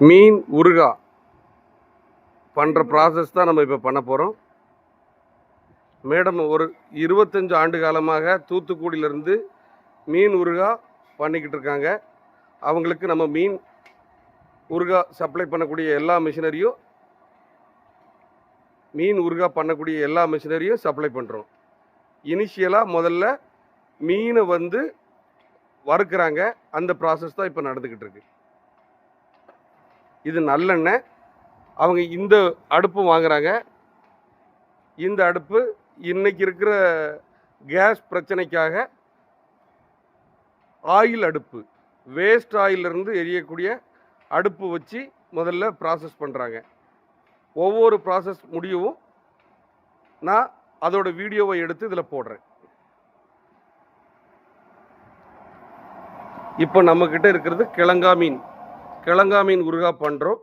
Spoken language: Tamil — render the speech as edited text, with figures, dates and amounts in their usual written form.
மீன் ஊறுகா பண்ணுற ப்ராசஸ் தான் நம்ம இப்போ பண்ண போகிறோம். மேடம் ஒரு 25 ஆண்டு காலமாக தூத்துக்குடியிலேருந்து மீன் ஊறுகா பண்ணிக்கிட்டு இருக்காங்க. அவங்களுக்கு நம்ம மீன் ஊறுகா சப்ளை பண்ணக்கூடிய எல்லா மிஷினரியும் சப்ளை பண்ணுறோம். இனிஷியலாக முதல்ல மீனை வறுக்கிறாங்க. அந்த ப்ராசஸ் தான் இப்போ நடந்துக்கிட்டு இருக்கு. இது நல்லெண்ணெய். அவங்க இந்த அடுப்பு வாங்குறாங்க. இந்த அடுப்பு இன்னைக்கு இருக்கிற கேஸ் பிரச்சனைக்காக ஆயில் அடுப்பு, வேஸ்ட் ஆயிலிருந்து எரியக்கூடிய அடுப்பு வச்சு முதல்ல ப்ராசஸ் பண்ணுறாங்க. ஒவ்வொரு ப்ராசஸ் முடியவும் நான் அதோட வீடியோவை எடுத்து இதில் போடுறேன். இப்போ நம்மக்கிட்ட இருக்கிறது கிழங்கா மீன் ஊறுகா பண்ணுறோம்.